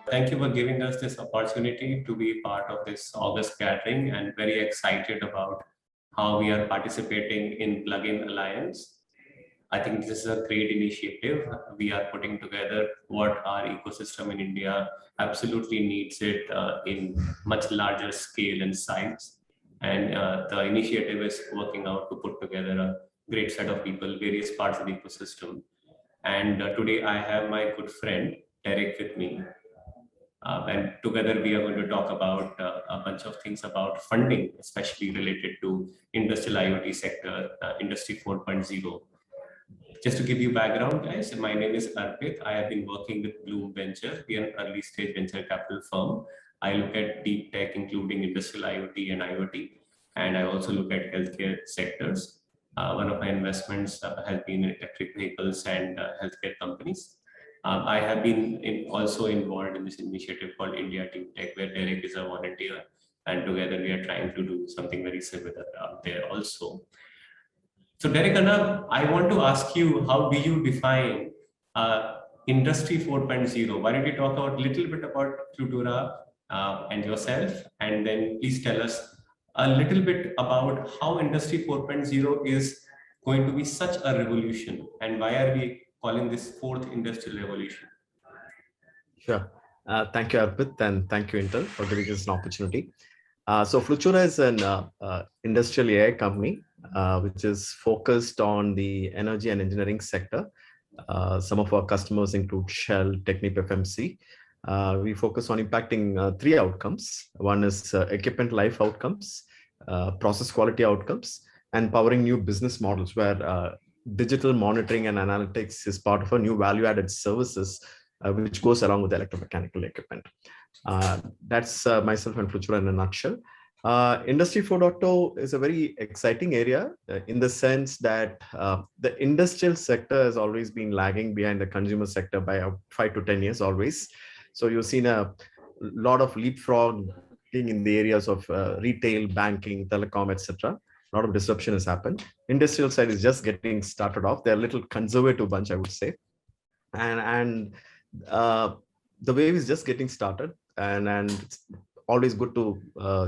Thank you for giving us this opportunity to be part of this August gathering and very excited about how we are participating in Plugin Alliance. I think this is a great initiative. We are putting together what our ecosystem in India absolutely needs it in much larger scale and size. And the initiative is working out to put together a great set of people, various parts of the ecosystem. And today I have my good friend, Derick, with me. And together we are going to talk about a bunch of things about funding, especially related to industrial IoT sector, Industry 4.0. Just to give you background, guys, my name is Arpit. I have been working with Blume Ventures. We are an early stage venture capital firm. I look at deep tech, including industrial IoT and IoT, and I also look at healthcare sectors. One of my investments has been in electric vehicles and healthcare companies. I have been also involved in this initiative called India Team Tech, where Derick is a volunteer, and together we are trying to do something very similar there also. So Derick, I want to ask you, how do you define Industry 4.0? Why don't you talk a little bit about Flutura and yourself, and then please tell us a little bit about how Industry 4.0 is going to be such a revolution, and why are we calling this fourth industrial revolution? Sure. Thank you, Arpit, and thank you, Intel, for giving us an opportunity. So Flutura is an industrial AI company, which is focused on the energy and engineering sector. Some of our customers include Shell, Technip FMC. We focus on impacting three outcomes. One is equipment life outcomes, process quality outcomes, and powering new business models where digital monitoring and analytics is part of a new value-added services, which goes along with electromechanical equipment. That's myself and Flutura in a nutshell. Industry 4.0 is a very exciting area in the sense that the industrial sector has always been lagging behind the consumer sector by 5 to 10 years always. So you've seen a lot of leapfrogging in the areas of retail, banking, telecom, etc. A lot of disruption has happened. Industrial side is just getting started off. They're a little conservative bunch, I would say. And the wave is just getting started, and it's always good to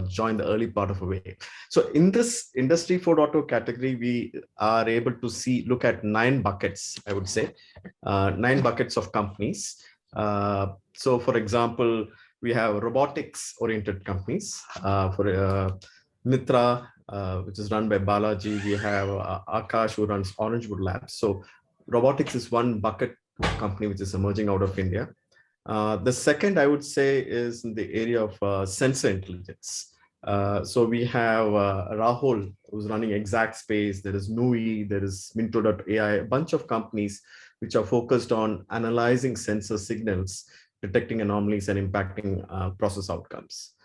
join the early part of a wave. So in this Industry 4.0 category, we are able to look at 9 buckets, I would say, 9 buckets of companies. So for example, we have robotics-oriented companies. For Mitra, which is run by Balaji, we have Akash, who runs Orangewood Labs. So robotics is one bucket company which is emerging out of India. The second, I would say, is in the area of sensor intelligence. So we have Rahul, who's running Exact Space. There is Nui, there is Minto.ai, a bunch of companies which are focused on analyzing sensor signals, detecting anomalies, and impacting process outcomes.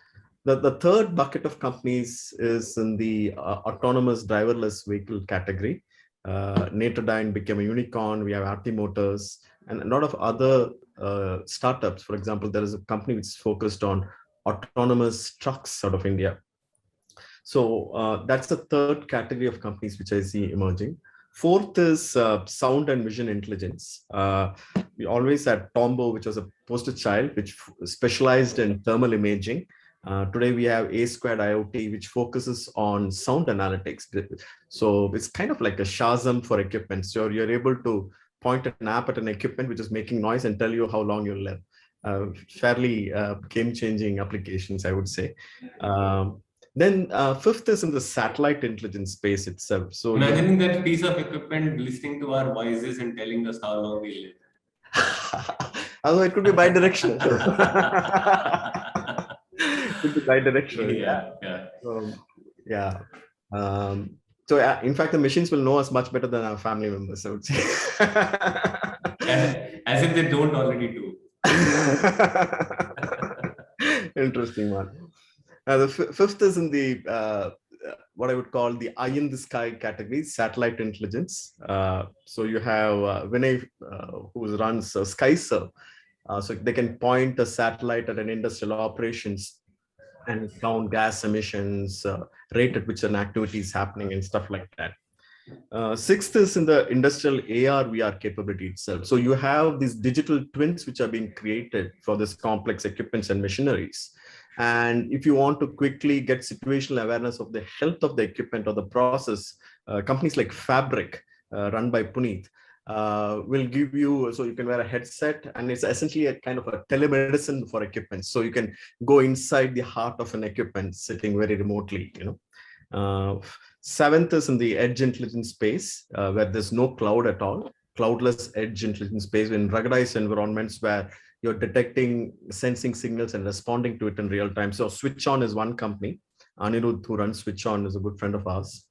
The third bucket of companies is in the autonomous driverless vehicle category. Natrodyne became a unicorn. We have RT Motors and a lot of other startups. For example, there is a company which is focused on autonomous trucks out of India. So that's the third category of companies which I see emerging. Fourth is sound and vision intelligence. We always had Tombo, which was a poster child, which specialized in thermal imaging. Today we have A Squared IoT, which focuses on sound analytics. So it's kind of like a Shazam for equipment. So you're able to point an app at an equipment which is making noise and tell you how long you'll live. Fairly game-changing applications, I would say. Then fifth is in the satellite intelligence space itself. So imagining that piece of equipment listening to our voices and telling us how long we live. Although it could be bi-directional. Could be bi-directional. Yeah. So in fact, the machines will know us much better than our family members, I would say. As if they don't already do. Interesting one. The fifth is in the what I would call the eye in the sky category, satellite intelligence. So you have Vinay, who runs SkyServe. So they can point a satellite at an industrial operations and count gas emissions, rate at which an activity is happening and stuff like that. Sixth is in the industrial AR VR capability itself. So you have these digital twins which are being created for this complex equipments and machineries. And if you want to quickly get situational awareness of the health of the equipment or the process, companies like Fabric, run by Puneet, will give you, so you can wear a headset, and it's essentially a kind of a telemedicine for equipment. So you can go inside the heart of an equipment sitting very remotely, Seventh is in the edge intelligence space, where there's no cloud at all, cloudless edge intelligence space in ruggedized environments where you're detecting, sensing signals and responding to it in real time. So Switch On is one company. Anirudh, who runs Switch On, is a good friend of ours.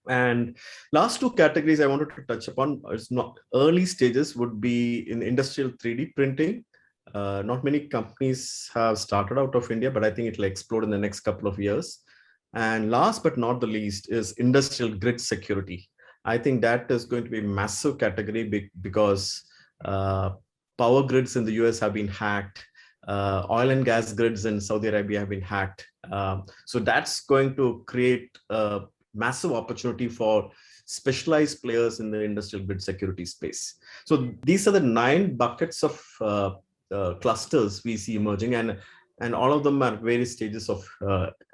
And last two categories I wanted to touch upon, it's not early stages, would be in industrial 3D printing. Not many companies have started out of India, but I think it'll explode in the next couple of years. And last but not the least is industrial grid security. I think that is going to be a massive category because power grids in the US have been hacked. Oil and gas grids in Saudi Arabia have been hacked. So that's going to create a massive opportunity for specialized players in the industrial grid security space. So these are the 9 buckets of clusters we see emerging, and all of them are various stages of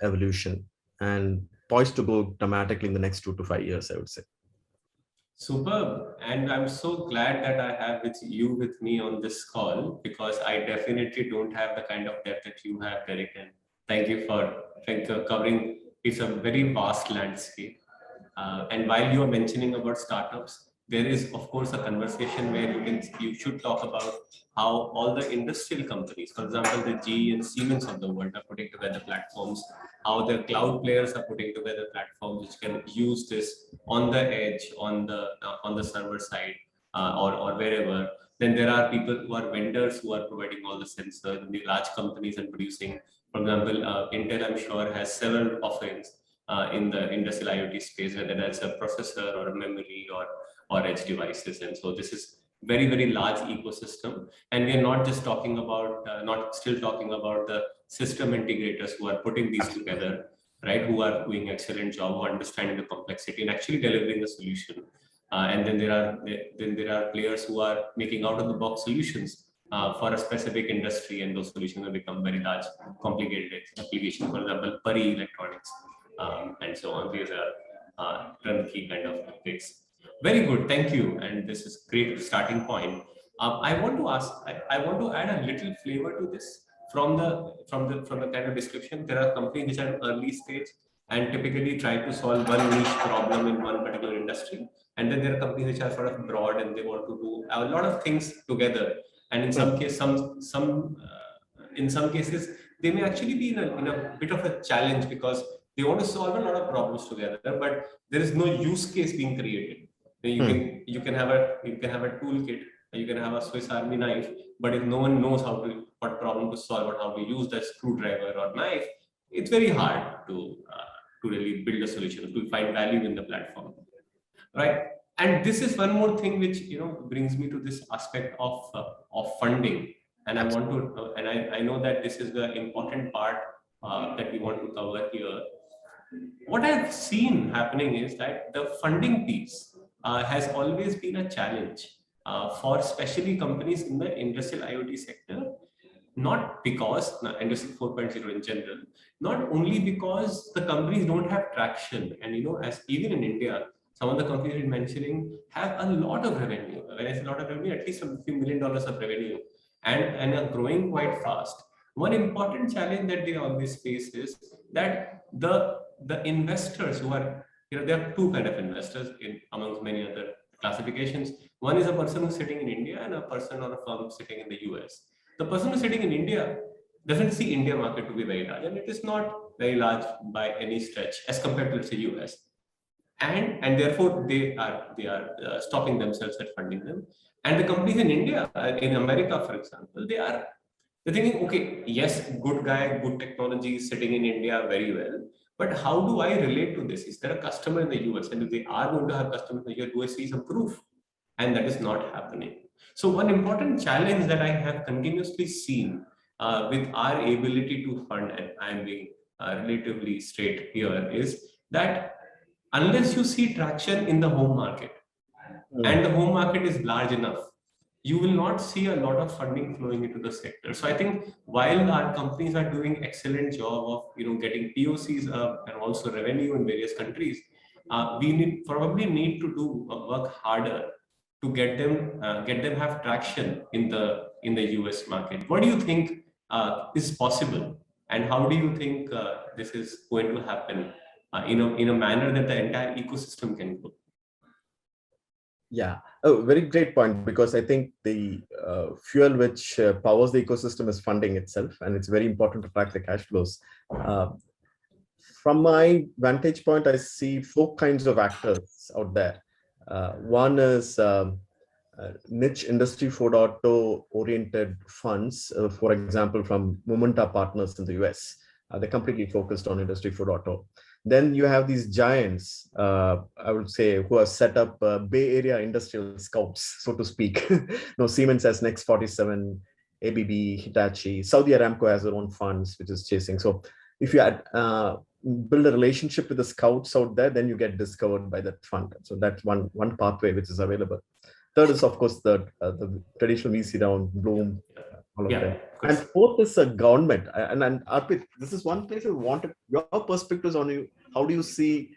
evolution and poised to go dramatically in the next 2 to 5 years, I would say. Superb. And I'm so glad that I have you with me on this call, because I definitely don't have the kind of depth that you have, Derick. And thank you for covering. It's a very vast landscape. And while you are mentioning about startups, there is, of course, a conversation where you should talk about how all the industrial companies, for example, the GE and Siemens of the world, are putting together platforms, how the cloud players are putting together platforms which can use this on the edge, on the server side, or wherever. Then there are people who are vendors who are providing all the sensors, and the large companies and producing. For example, Intel, I'm sure, has several offerings in the industrial IoT space, whether that's a processor or a memory or edge devices. And so this is very, very large ecosystem. And we are not just talking about, not still talking about the system integrators who are putting these together, right? Who are doing excellent job of understanding the complexity and actually delivering the solution. And then there are players who are making out of the box solutions for a specific industry, and those solutions have become very large, complicated applications. For example, Pari Electronics, and so on. These are turnkey kind of topics. Very good, thank you. And this is great starting point. I want to ask, I want to add a little flavor to this from the kind of description. There are companies which are early stage and typically try to solve one niche problem in one particular industry. And then there are companies which are sort of broad and they want to do a lot of things together. And in some case, in some cases, they may actually be in a bit of a challenge because they want to solve a lot of problems together, but there is no use case being created. You can have a toolkit, you can have a Swiss Army knife, but if no one knows what problem to solve or how to use that screwdriver or knife, it's very hard to really build a solution, to find value in the platform, right? And this is one more thing which brings me to this aspect of funding. And I want to, and I know that this is the important part that we want to cover here. What I've seen happening is that the funding piece has always been a challenge for especially companies in the industrial IoT sector, not because industry 4.0 in general, not only because the companies don't have traction. And as even in India, some of the companies you're mentioning have a lot of revenue. When I say a lot of revenue, at least a few $1 million of revenue, and are growing quite fast. One important challenge that they always face is that the investors who are, there are two kind of investors amongst many other classifications. One is a person who's sitting in India and a person or a firm sitting in the US. The person who's sitting in India doesn't see India market to be very large, and it is not very large by any stretch as compared to, let's say, US. And therefore they are stopping themselves at funding them. And the companies in India, in America, for example, they're thinking, okay, yes, good guy, good technology is sitting in India very well, but how do I relate to this? Is there a customer in the US? And if they are going to have customers in the US, do I see some proof? And that is not happening. So one important challenge that I have continuously seen with our ability to fund, and I'm being relatively straight here, is that unless you see traction in the home market, and the home market is large enough, you will not see a lot of funding flowing into the sector. So I think while our companies are doing excellent job of getting POCs up and also revenue in various countries, we probably need to do work harder to get them have traction in the US market. What do you think is possible, and how do you think this is going to happen in a manner that the entire ecosystem can grow? Yeah, oh, very great point, because I think the fuel which powers the ecosystem is funding itself, and it's very important to track the cash flows. Uh, from my vantage point, I see four kinds of actors out there. One is niche industry 4.0 oriented funds, for example, from Momenta Partners in the US. They're completely focused on industry 4.0. Then you have these giants, I would say, who have set up Bay Area industrial scouts, so to speak. Siemens has Next 47, ABB, Hitachi, Saudi Aramco has their own funds, which is chasing. So if you build a relationship with the scouts out there, then you get discovered by that fund. So that's one pathway which is available. Third is, of course, the traditional VC round, Blume, all of them. And fourth is a government. And Arpit, this is one place I wanted your perspectives on. You. How do you see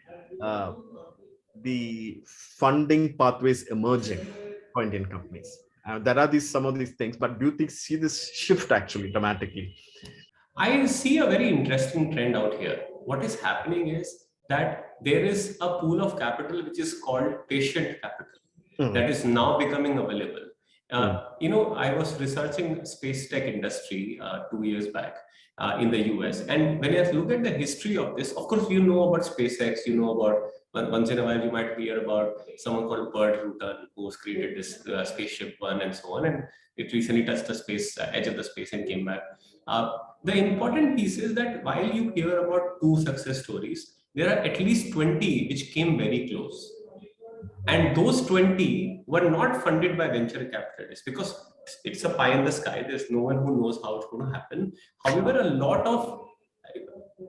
the funding pathways emerging for Indian companies? There are some of these things, but do you see this shift actually dramatically? I see a very interesting trend out here. What is happening is that there is a pool of capital which is called patient capital that is now becoming available. I was researching space tech industry 2 years back in the US, and when I look at the history of this, of course, you know about SpaceX, you know about, once in a while you might hear about someone called Burt Rutan, who's created this spaceship one and so on, and it recently touched the space edge of the space and came back. The important piece is that while you hear about 2 success stories, there are at least 20 which came very close. And those 20 were not funded by venture capitalists because it's a pie in the sky. There's no one who knows how it's going to happen. However, a lot of,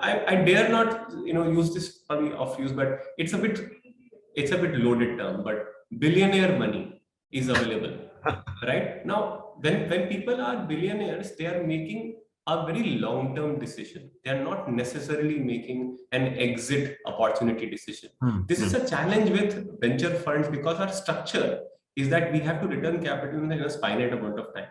I dare not use this probably off use, but it's a bit loaded term, but billionaire money is available. Right now, when people are billionaires, they are making a very long-term decision. They are not necessarily making an exit opportunity decision. This is a challenge with venture funds because our structure is that we have to return capital in a finite amount of time.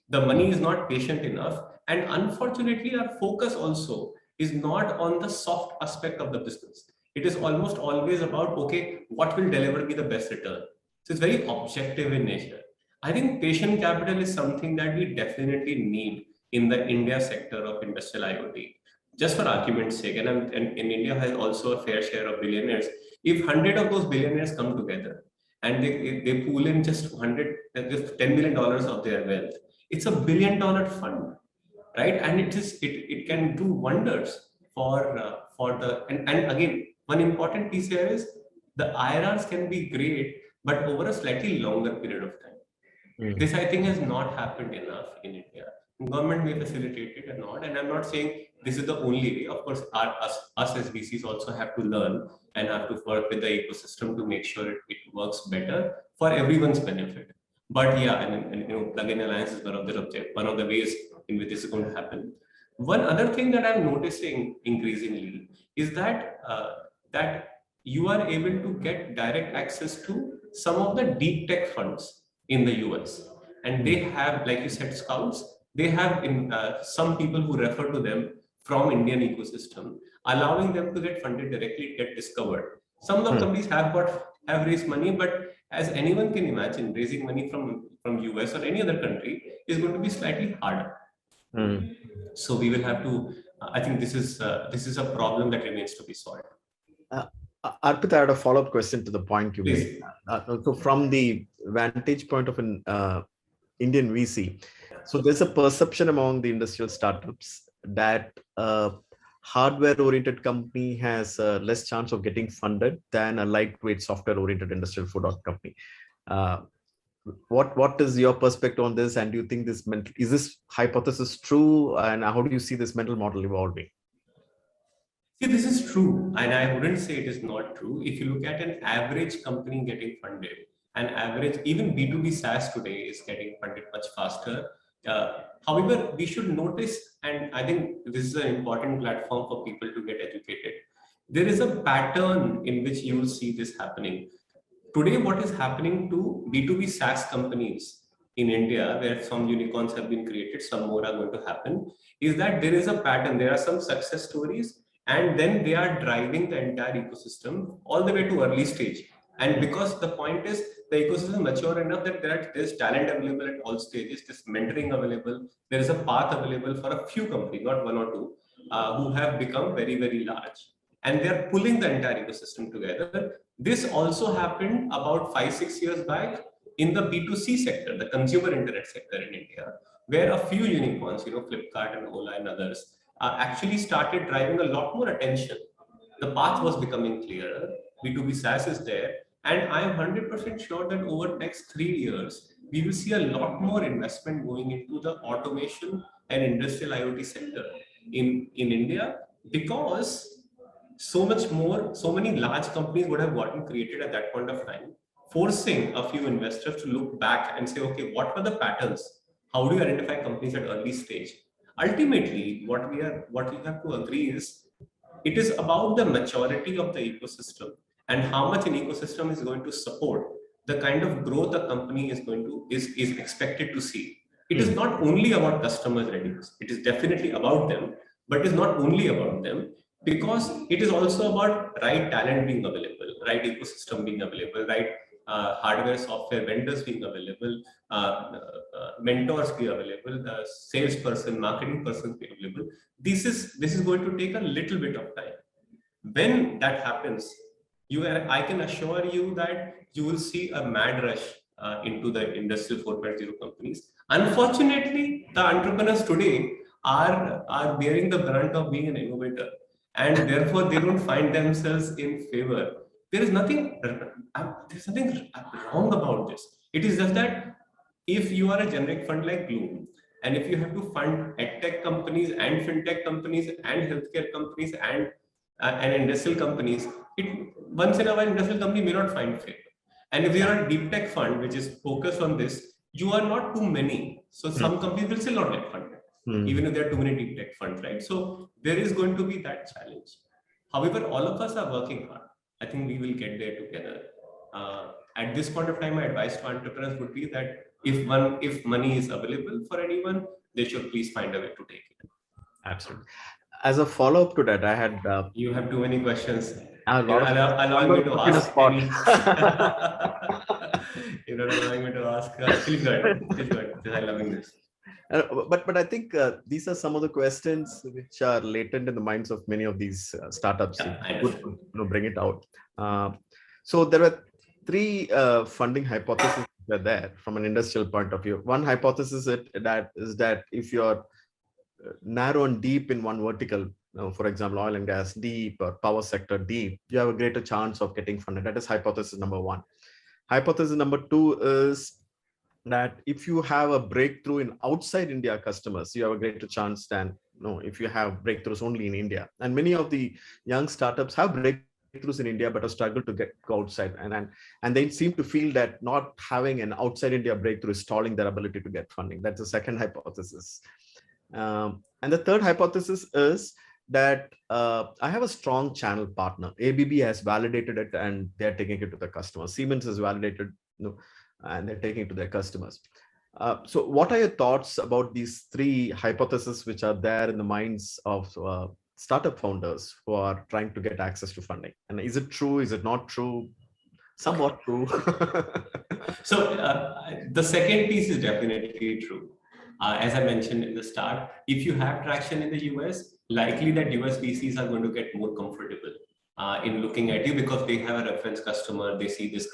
The money is not patient enough, and unfortunately, our focus also is not on the soft aspect of the business. It is almost always about, okay, what will deliver me the best return? So it's very objective in nature. I think patient capital is something that we definitely need in the India sector of industrial IoT. Just for argument's sake, and India has also a fair share of billionaires. If 100 of those billionaires come together and they pool in just $10 million of their wealth, it's $1 billion fund, right? And it can do wonders for the and again, one important piece here is the IRRs can be great, but over a slightly longer period of time. This, I think, has not happened enough in India. Government may facilitate it or not, and I'm not saying this is the only way. Of course, us as VCs also have to learn and have to work with the ecosystem to make sure it works better for everyone's benefit. But yeah, and plug-in alliance is one of the ways in which this is going to happen. One other thing that I'm noticing increasingly is that that you are able to get direct access to some of the deep tech funds in the US, and they have, like you said, scouts. They have some people who refer to them from Indian ecosystem, allowing them to get funded directly, get discovered. Some of the companies have raised money, but as anyone can imagine, raising money from US or any other country is going to be slightly harder. So we will have to. I think this is a problem that remains to be solved. Arpit, I had a follow-up question to the point you made. So from the vantage point of an Indian VC, so there's a perception among the industrial startups that a hardware-oriented company has less chance of getting funded than a lightweight software-oriented industrial 4.0 company. What is your perspective on this, and do you think is this hypothesis true, and how do you see this mental model evolving? See, this is true, and I wouldn't say it is not true. If you look at an average company getting funded, an average, even B2B SaaS today is getting funded much faster. However, we should notice, and I think this is an important platform for people to get educated. There is a pattern in which you will see this happening. Today, what is happening to B2B SaaS companies in India, where some unicorns have been created, some more are going to happen, is that there is a pattern. There are some success stories, and then they are driving the entire ecosystem all the way to early stage. And because the point is, the ecosystem is mature enough that there's talent available at all stages, there's mentoring available, there is a path available for a few companies, not one or two, who have become very, very large. And they're pulling the entire ecosystem together. This also happened about 5-6 years back in the B2C sector, the consumer internet sector in India, where a few unicorns, Flipkart and Ola and others, actually started driving a lot more attention. The path was becoming clearer. B2B SaaS is there. And I'm 100% sure that over the next 3 years, we will see a lot more investment going into the automation and industrial IoT sector in India, because so much more, so many large companies would have gotten created at that point of time, forcing a few investors to look back and say, okay, what were the patterns? How do you identify companies at early stage? Ultimately, what we have to agree is it is about the maturity of the ecosystem and how much an ecosystem is going to support the kind of growth a company is going to is expected to see. It is not only about customers' readiness. It is definitely about them, but it is not only about them, because it is also about right talent being available, right ecosystem being available, right hardware, software vendors being available, mentors be available, the salesperson, marketing person be available. This is going to take a little bit of time. When that happens, I can assure you that you will see a mad rush into the industrial 4.0 companies. Unfortunately, the entrepreneurs today are bearing the brunt of being an innovator, and therefore they don't find themselves in favor. There is nothing there's nothing wrong about this. It is just that if you are a generic fund like Blume, and if you have to fund edtech companies and fintech companies and healthcare companies and industrial companies, it once in a while industrial company may not find favor. And if you are a deep tech fund which is focused on this, you are not too many. So some companies will still not get funded, even if there are too many deep tech funds, right? So there is going to be that challenge. However, all of us are working hard. I think we will get there together. At this point of time, my advice to entrepreneurs would be that if money is available for anyone, they should please find a way to take it. Absolutely. As a follow-up to that, I had you have too many questions. a lot of Allowing me to ask any. You're not allowing me to ask. Please go ahead. Please go ahead. I'm loving this. But I think these are some of the questions which are latent in the minds of many of these startups. Yeah, Bring it out. So there were three funding hypotheses that are there from an industrial point of view. One hypothesis is that if you're narrow and deep in one vertical, for example, oil and gas deep or power sector deep, you have a greater chance of getting funded. That is hypothesis number one. Hypothesis number two is that if you have a breakthrough in outside India customers, you have a greater chance than if you have breakthroughs only in India. And many of the young startups have breakthroughs in India, but have struggled to go outside. And they seem to feel that not having an outside India breakthrough is stalling their ability to get funding. That's the second hypothesis. And the third hypothesis is that I have a strong channel partner. ABB has validated it and they're taking it to the customers. Siemens has validated, and they're taking it to their customers. So what are your thoughts about these three hypotheses which are there in the minds of startup founders who are trying to get access to funding? And is it true? Is it not true? Somewhat true. So the second piece is definitely true. As I mentioned in the start, if you have traction in the US, likely that US VCs are going to get more comfortable in looking at you because they have a reference customer. They see this.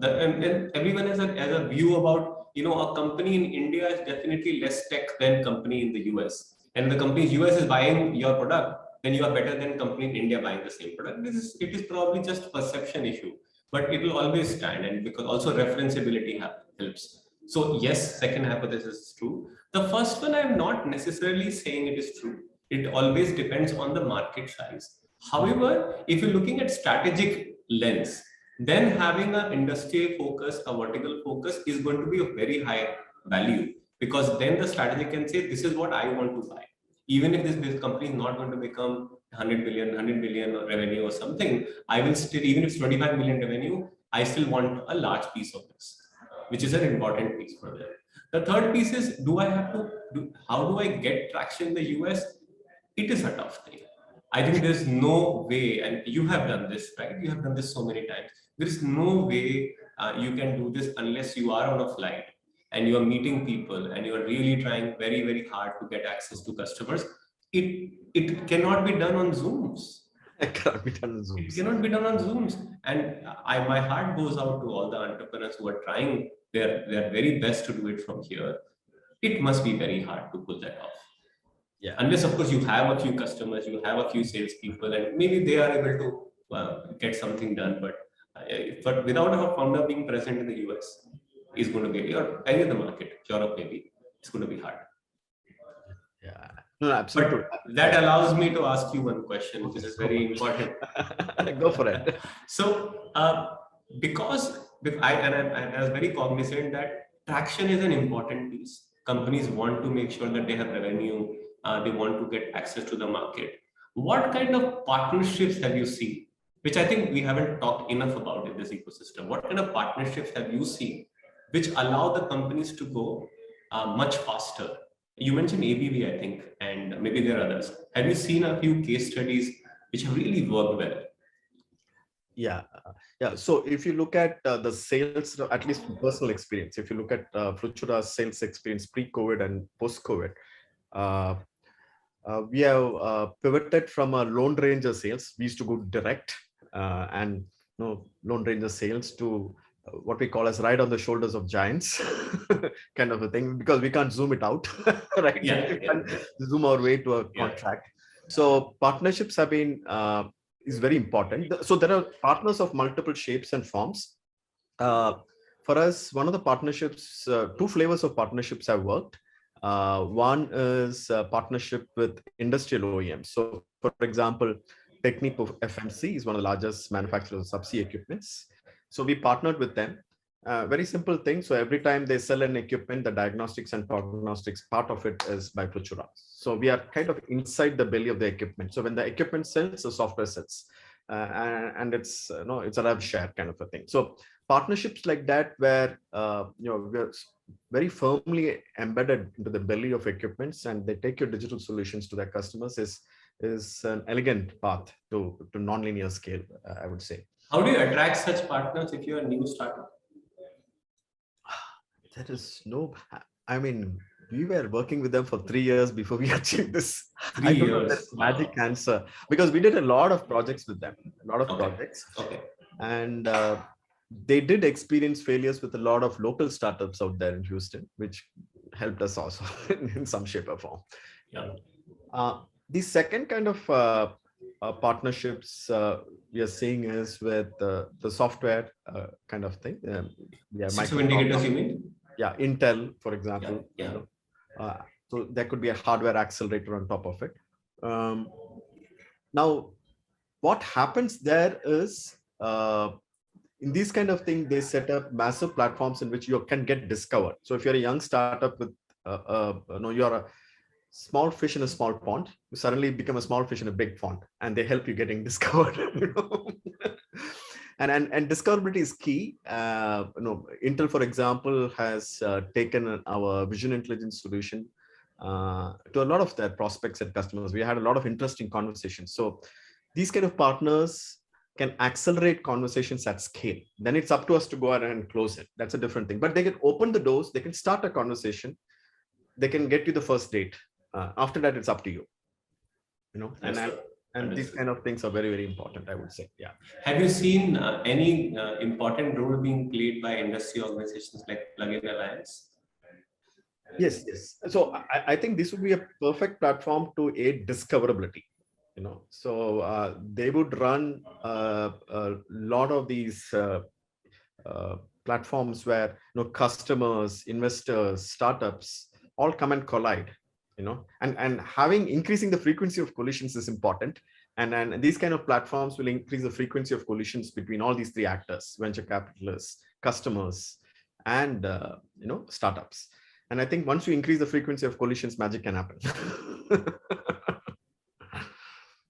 And everyone has a view about, a company in India is definitely less tech than company in the US. And the company in US is buying your product, then you are better than company in India buying the same product. It is probably just perception issue, but it will always stand, and because also referenceability helps. So yes, second hypothesis is true. The first one, I'm not necessarily saying it is true. It always depends on the market size. However, if you're looking at strategic lens, then having an industry focus, a vertical focus is going to be of very high value, because then the strategy can say, this is what I want to buy. Even if this company is not going to become 100 billion revenue or something, I will still, even if it's 25 million revenue, I still want a large piece of this, which is an important piece for them. The third piece is, how do I get traction in the US? It is a tough thing. I think there's no way, and you have done this, right? You have done this so many times. There is no way you can do this unless you are on a flight and you are meeting people and you are really trying very, very hard to get access to customers. It cannot be done on Zooms. It cannot be done on It Zooms. cannot be done on Zooms. And my heart goes out to all the entrepreneurs who are trying their very best to do it from here. It must be very hard to pull that off. Yeah. Unless, of course, you have a few customers, you have a few salespeople, and maybe they are able to get something done. But without a founder being present in the US, is going to be, or any other market, Europe maybe, it's going to be hard. Yeah. No, absolutely. But that allows me to ask you one question, which is very important. Go for it. So, because I was very cognizant that traction is an important piece. Companies want to make sure that they have revenue, they want to get access to the market. What kind of partnerships have you seen, which I think we haven't talked enough about in this ecosystem? What kind of partnerships have you seen which allow the companies to go much faster? You mentioned ABV, I think, and maybe there are others. Have you seen a few case studies which have really worked well? Yeah. So if you look at the sales, at least personal experience, if you look at Flutura's sales experience pre-COVID and post-COVID, we have pivoted from a Lone Ranger sales. We used to go direct and Lone Ranger sales to what we call as ride on the shoulders of giants kind of a thing, because we can't zoom it out, right? We can't zoom our way to a contract. So partnerships have been is very important. So there are partners of multiple shapes and forms. For us, one of the partnerships, two flavors of partnerships have worked. One is a partnership with industrial OEMs. So, for example, Technip of FMC is one of the largest manufacturers of subsea equipments. So we partnered with them. Very simple thing. So every time they sell an equipment, the diagnostics and prognostics part of it is by Flutura. So we are kind of inside the belly of the equipment. So when the equipment sells, the software sells, and it's it's a rev share kind of a thing. So partnerships like that, where we're very firmly embedded into the belly of equipments, and they take your digital solutions to their customers, is an elegant path to nonlinear scale, I would say. How do you attract such partners if you're a new startup? There is no, I mean, we were working with them for 3 years before we achieved this. 3 years. I don't know that's magic answer, because we did a lot of projects with them, projects. Okay. And they did experience failures with a lot of local startups out there in Houston, which helped us also in some shape or form. Yeah. The second kind of partnerships we are seeing is with the software kind of thing. System indicators, you mean? Yeah, Intel, for example. Yeah. So there could be a hardware accelerator on top of it. Now, what happens there is, in these kind of things, they set up massive platforms in which you can get discovered. So if you're a young startup with, you're a small fish in a small pond, you suddenly become a small fish in a big pond, and they help you getting discovered. And discoverability is key. Intel, for example, has taken our vision intelligence solution to a lot of their prospects and customers. We had a lot of interesting conversations. So these kind of partners can accelerate conversations at scale. Then it's up to us to go ahead and close it. That's a different thing. But they can open the doors. They can start a conversation. They can get you the first date. After that, it's up to you. And these kind of things are very, very important, I would say. Yeah. Have you seen any important role being played by industry organizations like Plugin Alliance? Yes. So I think this would be a perfect platform to aid discoverability. So they would run a lot of these platforms where customers, investors, startups all come and collide. and having increasing the frequency of collisions is important. And these kind of platforms will increase the frequency of collisions between all these three actors: venture capitalists, customers, and startups. And I think once you increase the frequency of collisions, magic can happen.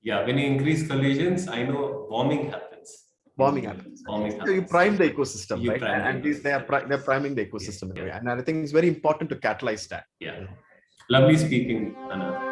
Yeah, when you increase collisions, I know bombing happens. Bombing happens. Bombing So happens. you prime the ecosystem, You right? prime the And they're priming the ecosystem in a way. And I think it's very important to catalyze that. Yeah. Lovely speaking, Anna.